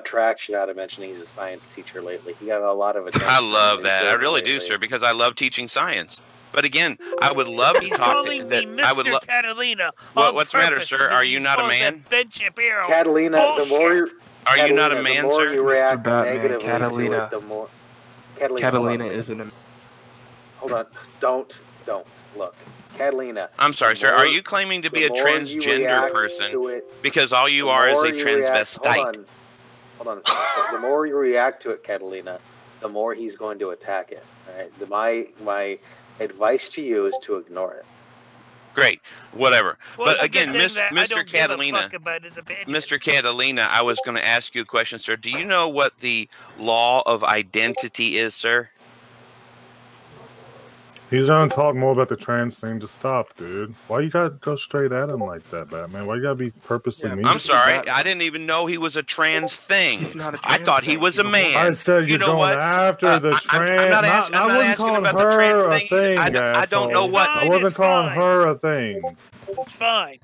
traction out of mentioning he's a science teacher lately. He got a lot of attention. I love that. I really do, sir, because I love teaching science. But again, I would love to talk to that. I would love. Catalina. What's the matter, sir? Are you not a man? Ben Shapiro. Catalina, Bullshit. the more are you not a man, the more sir? you react Batman, negatively Catalina. to it, the more. Catalina isn't a. Hold on, don't look, Catalina. I'm sorry, sir. Are you claiming to be a transgender person? Because all you are is a transvestite. Hold on a second. The more you react to it, Catalina, the more he's going to attack it. All right. My advice to you is to ignore it. Great, whatever. Well, but again, Mr. Catalina, I was going to ask you a question, sir. Do you know what the law of identity is, sir? He's gonna talk more about the trans thing. Just stop, dude. Why you gotta go straight at him like that, Batman? Why you gotta be purposely mean? I'm sorry. I didn't even know he was a trans thing. I thought he was a man. I said you're going after the trans. I'm not asking about the trans thing. I don't know what. I wasn't calling her a thing. It's fine.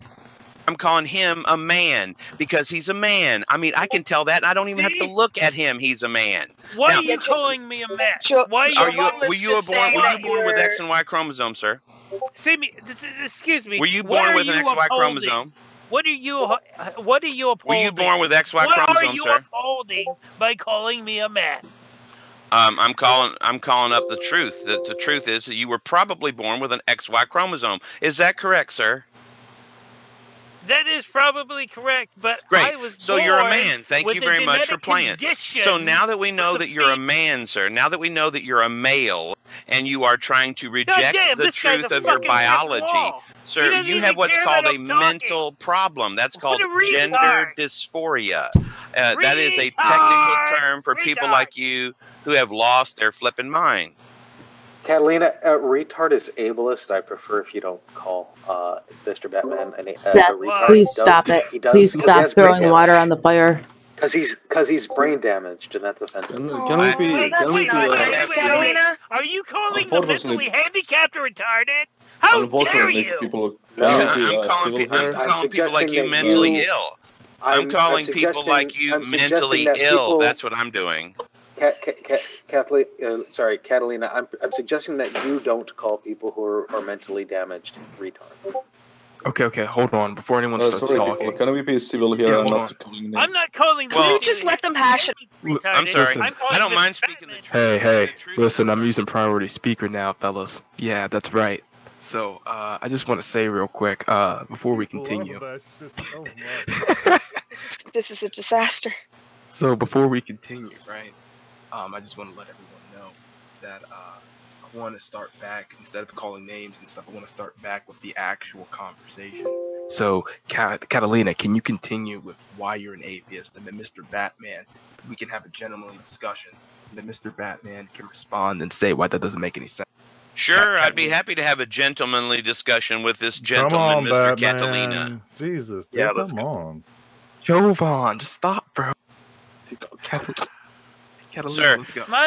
I'm calling him a man because he's a man. I mean, I can tell that. I don't even have to look at him. He's a man. Why are you calling me a man? Why were you born with X and Y chromosomes, sir? Excuse me. Were you born with an XY chromosome? What are you upholding? Were you born with XY chromosomes, sir? What are you upholding by calling me a man? I'm calling up the truth. That the truth is that you were probably born with an XY chromosome. Is that correct, sir? That is probably correct, but great. I was so you're a man. Thank you very much for playing. So now that we know that you're a man, sir, now that we know that you're a male, and you are trying to reject the truth of your biology, sir, you have what's called a mental problem. That's called gender dysphoria. That is a technical term for people like you who have lost their flipping mind. Catalina, retard is ableist. I prefer if you don't call Mr. Batman a Seth, retard. please stop it. Please stop throwing water on the fire. Because he's brain damaged, and that's offensive. Catalina, are you calling the mentally handicapped or retarded? How dare you? I'm calling people like you mentally ill. I'm calling people like you mentally ill. That's what I'm doing. Catalina, I'm suggesting that you don't call people who are mentally damaged retards. Okay, hold on. Before anyone starts talking. People, can we be civil here and not calling names? I'm not calling them. Well, just let them hash it. I'm sorry. I don't mind speaking the truth. Hey, listen, I'm using priority speaker now, fellas. Yeah, that's right. So, I just want to say real quick, before we continue. This is a disaster. So, before we continue, right? I just want to let everyone know that I want to start back, instead of calling names and stuff, I want to start back with the actual conversation. So, Catalina, can you continue with why you're an atheist? And then Mr. Batman, we can have a gentlemanly discussion. And then Mr. Batman can respond and say why that doesn't make any sense. Sure, I'd be happy to have a gentlemanly discussion with this gentleman, Mr. Batman. Catalina. Jesus, dude, come on. Jovan, just stop, bro. Sir,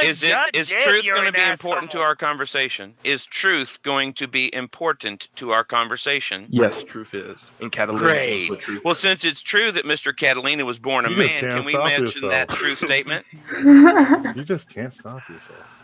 is truth going to be important to our conversation? Is truth going to be important to our conversation? Yes, truth is. And Catalina. Great. Well, since it's true that Mr. Catalina was born a man, can we mention that truth statement? You just can't stop yourself.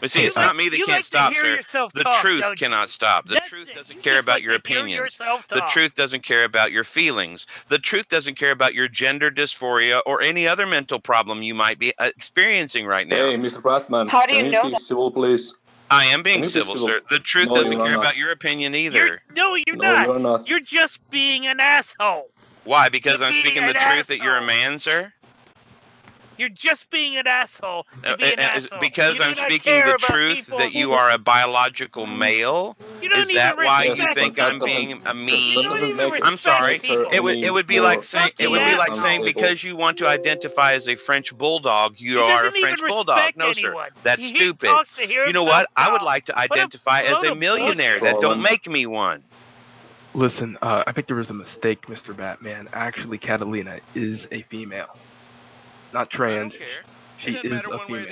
But see, it's not me that can't stop, sir. The truth cannot stop. The truth doesn't care about your opinions. The truth doesn't care about your feelings. The truth doesn't care about your gender dysphoria or any other mental problem you might be experiencing right now. Hey, Mr. Batman. How do you know that? Civil, please. I am being civil, sir. The truth doesn't care about your opinion either. You're not. You're just being an asshole. Why? Because I'm speaking the truth that you're a man, sir? You're just being an asshole to be an asshole. Because I'm speaking the truth that you are a biological male? Is that why you think I'm being a mean? I'm sorry. It would be like saying because you want to identify as a French bulldog, you are a French bulldog. No, sir. That's stupid. You know what? I would like to identify as a millionaire. That don't make me one. Listen, I think there was a mistake, Mr. Batman. Actually, Catalina is a female. Not trans. She is a female.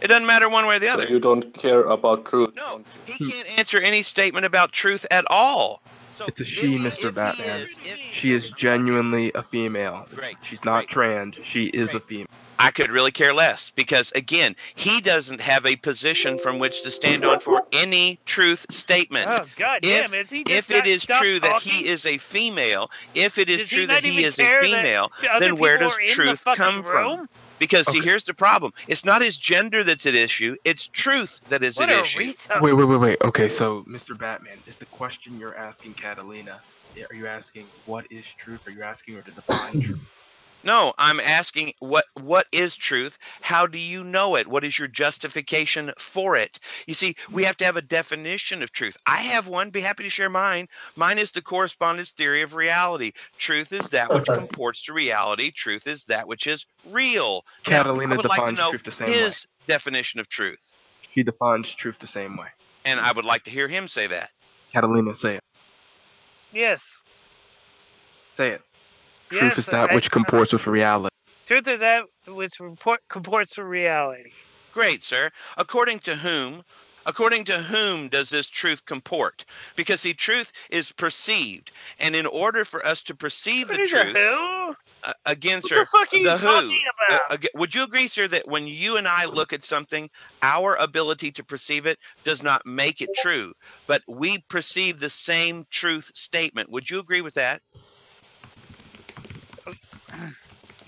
It doesn't matter one way or the other. So you don't care about truth. No, he can't answer any statement about truth at all. It's a she, Mr. Batman. She is genuinely a female. She's not trans. She is a female. I could really care less because, again, he doesn't have a position from which to stand on for any truth statement. Oh, God damn, is he just if it is true that he is a female, if it is true that he is a female, then where does truth come from? Because, see, here's the problem. It's not his gender that's at issue. It's truth that is at issue. Wait. Okay, so, Mr. Batman, is the question you're asking Catalina, are you asking what is truth? Are you asking her to define truth? No, I'm asking what is truth? How do you know it? What is your justification for it? You see, we have to have a definition of truth. I have one. Be happy to share mine. Mine is the correspondence theory of reality. Truth is that which comports to reality. Truth is that which is real. Catalina now, I would like to know truth the same his definition of truth. She defines truth the same way. And I would like to hear him say that. Catalina, say it. Yes. Say it. Truth is that which comports with reality. Truth is that which comports with reality. Great, sir. According to whom does this truth comport? Because, see, truth is perceived. And in order for us to perceive the truth... again, sir, what the fuck are you talking about? Would you agree, sir, that when you and I look at something, our ability to perceive it does not make it true, but we perceive the same truth statement? Would you agree with that?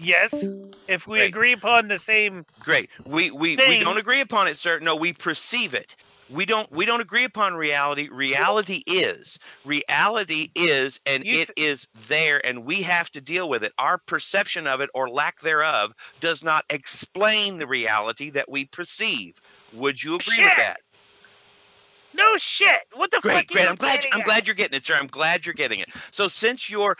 Yes, if we agree upon the same. Great. We don't agree upon it, sir. No, we perceive it. We don't agree upon reality. Reality is, and it is there, and we have to deal with it. Our perception of it or lack thereof does not explain the reality that we perceive. Would you agree with that? No shit. What the fuck? Great. I'm glad you're getting it, sir. I'm glad you're getting it. So since your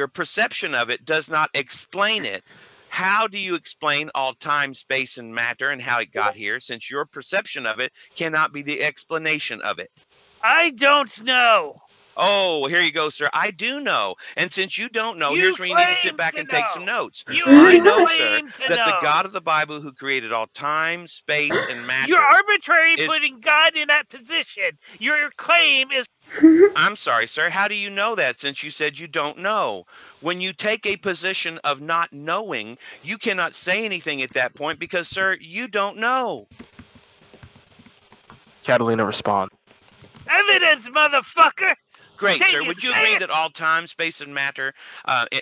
perception of it does not explain it, how do you explain all time, space, and matter and how it got here? Since your perception of it cannot be the explanation of it. I don't know. Oh, here you go, sir. I do know. And since you don't know, here's where you need to sit back and take some notes. I know, sir, that the God of the Bible who created all time, space, and matter... You're arbitrary putting God in that position. Your claim is... I'm sorry, sir. How do you know that since you said you don't know? When you take a position of not knowing, you cannot say anything at that point because, sir, you don't know. Catalina, respond. Evidence, motherfucker! Great, sir. Would you agree that all time, space, and matter,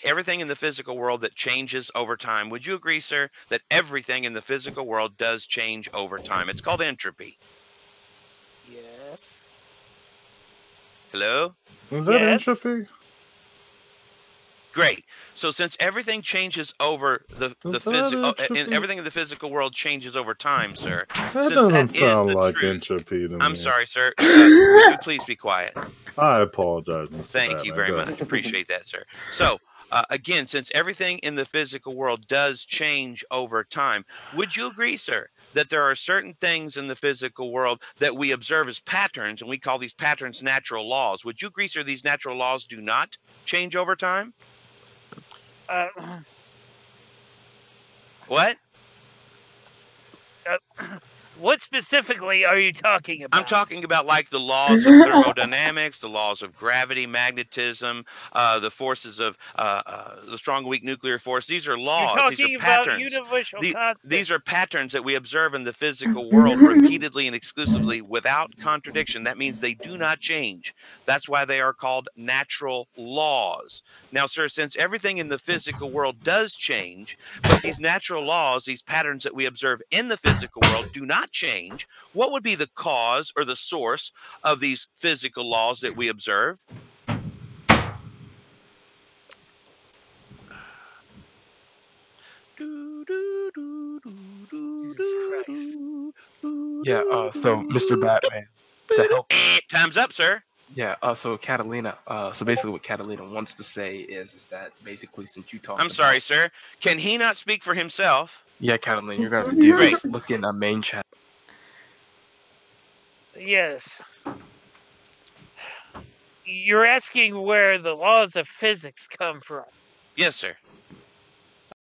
everything in the physical world that changes over time, would you agree, sir, that everything in the physical world does change over time? It's called entropy. Yes. Hello? Is that entropy? Great. So since everything changes over the physical, and everything in the physical world changes over time, sir. That doesn't sound like entropy to me. I'm sorry, sir. Would you please be quiet? I apologize, Mr. Thank you very much. Appreciate that, sir. So, again, since everything in the physical world does change over time, would you agree, sir, that there are certain things in the physical world that we observe as patterns, and we call these patterns natural laws? Would you agree, sir, these natural laws do not change over time? What? What specifically are you talking about? I'm talking about like the laws of thermodynamics, the laws of gravity, magnetism, the forces of the strong, weak nuclear force. These are laws. These are patterns. These are patterns that we observe in the physical world repeatedly and exclusively without contradiction. That means they do not change. That's why they are called natural laws. Now, sir, since everything in the physical world does change, but these natural laws, these patterns that we observe in the physical world do not change, what would be the cause or the source of these physical laws that we observe? Yeah, so Mr. Batman, to help. Time's up, sir. Yeah, so Catalina, so basically what Catalina wants to say is that basically since you talked I'm sorry, sir. Can he not speak for himself? Yeah, Catalina, you're going to have to do this. Look in a main chat. Yes. You're asking where the laws of physics come from. Yes, sir.